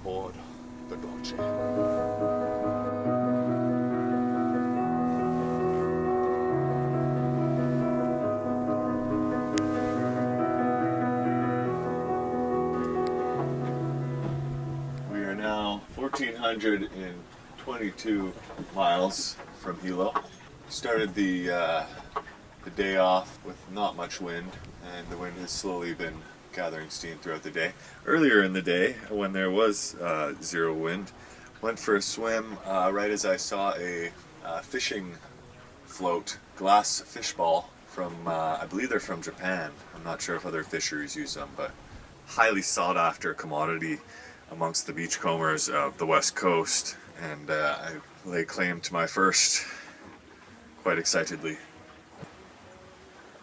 aboard the Dolce. We are now 1,422 miles from Hilo. Started the day off with not much wind, and the wind has slowly been gathering steam throughout the day. Earlier in the day, when there was zero wind, went for a swim right as I saw a fishing float, glass fish ball from, I believe they're from Japan. I'm not sure if other fisheries use them, but highly sought after commodity amongst the beachcombers of the West Coast, and I lay claim to my first quite excitedly.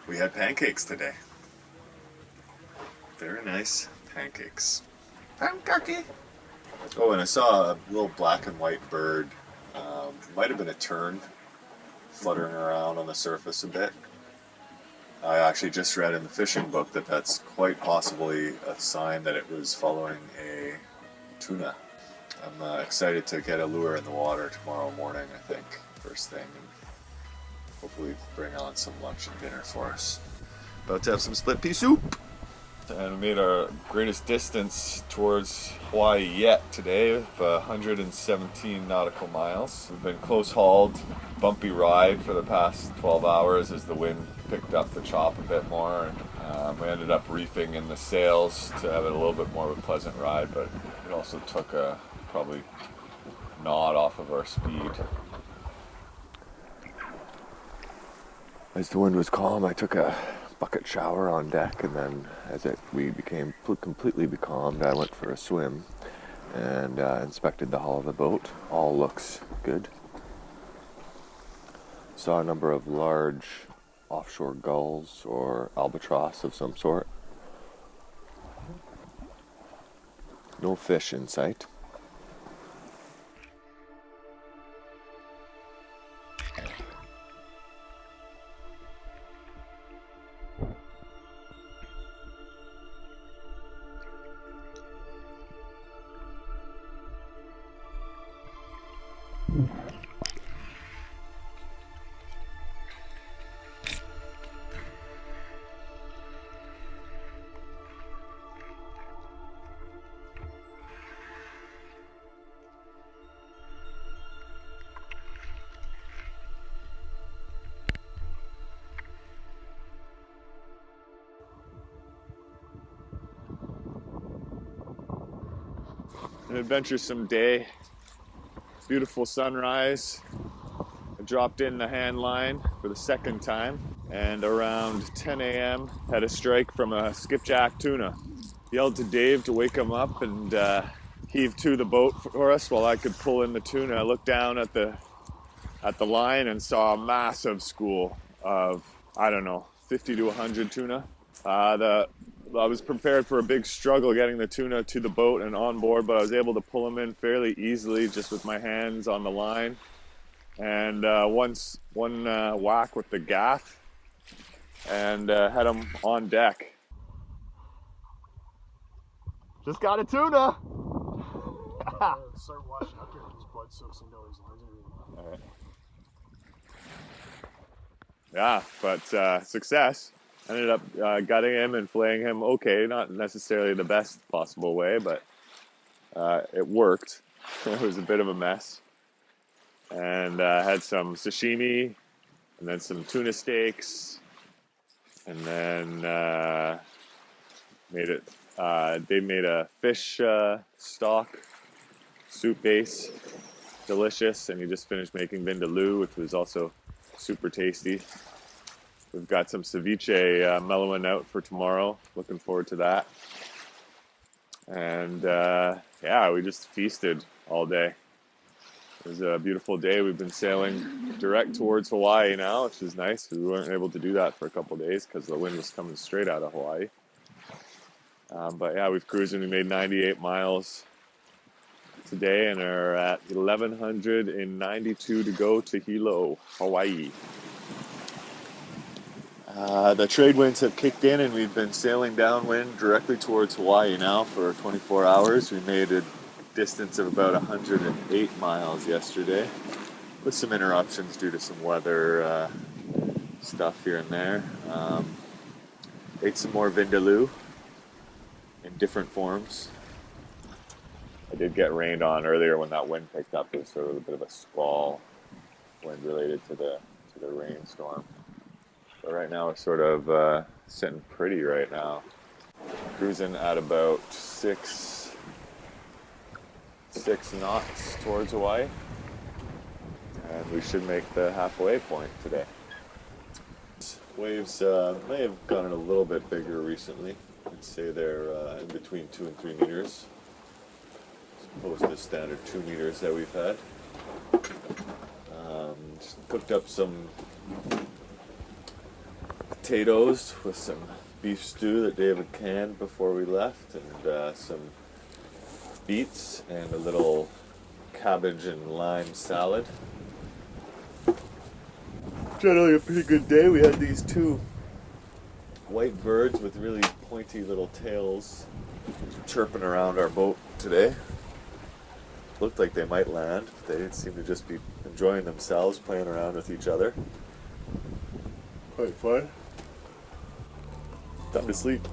We had pancakes today. Very nice pancakes. Pancake! Oh, and I saw a little black and white bird. Might have been a tern fluttering around on the surface a bit. I actually just read in the fishing book that that's quite possibly a sign that it was following a tuna. I'm excited to get a lure in the water tomorrow morning, I think, first thing, and hopefully bring on some lunch and dinner for us. About to have some split pea soup. And we made our greatest distance towards Hawaii yet today of 117 nautical miles. We've been close hauled, bumpy ride for the past 12 hours as the wind picked up the chop a bit more. And we ended up reefing in the sails to have it a little bit more of a pleasant ride, but it also took a probably knot off of our speed. As the wind was calm, I took a bucket shower on deck, and then as we became completely becalmed, I went for a swim and inspected the hull of the boat. All looks good. Saw a number of large offshore gulls or albatross of some sort. No fish in sight. An adventuresome day, beautiful sunrise. I dropped in the hand line for the second time, and around 10 a.m. had a strike from a skipjack tuna. Yelled to Dave to wake him up and heave to the boat for us while I could pull in the tuna. I looked down at the line and saw a massive school of, 50 to 100 tuna. I was prepared for a big struggle getting the tuna to the boat and on board, but I was able to pull them in fairly easily just with my hands on the line. And one whack with the gaff and had them on deck. Just got a tuna! Start washing up here because blood soaks into his lungs. Yeah, but success. Ended up gutting him and filleting him okay, not necessarily the best possible way, but it worked. It was a bit of a mess. And had some sashimi, and then some tuna steaks, and then they made a fish stock soup base, delicious, and he just finished making vindaloo, which was also super tasty. We've got some ceviche mellowing out for tomorrow. Looking forward to that. And we just feasted all day. It was a beautiful day. We've been sailing direct towards Hawaii now, which is nice. We weren't able to do that for a couple of days because the wind was coming straight out of Hawaii. We've cruised and we made 98 miles today and are at 1,192 to go to Hilo, Hawaii. The trade winds have kicked in and we've been sailing downwind directly towards Hawaii now for 24 hours. We made a distance of about 108 miles yesterday, with some interruptions due to some weather stuff here and there. Ate some more vindaloo in different forms. I did get rained on earlier when that wind picked up. It was sort of a bit of a squall wind related to the rainstorm. But right now we're sort of sitting pretty right now. Cruising at about six knots towards Hawaii. And we should make the halfway point today. Waves may have gotten a little bit bigger recently. I'd say they're in between 2 and 3 meters, as opposed to the standard 2 meters that we've had. Just cooked up some potatoes with some beef stew that David canned before we left, and some beets and a little cabbage and lime salad. Generally a pretty good day. We had these 2 white birds with really pointy little tails chirping around our boat today. Looked like they might land, but they didn't seem to just be enjoying themselves, playing around with each other. Quite fun. Time to sleep.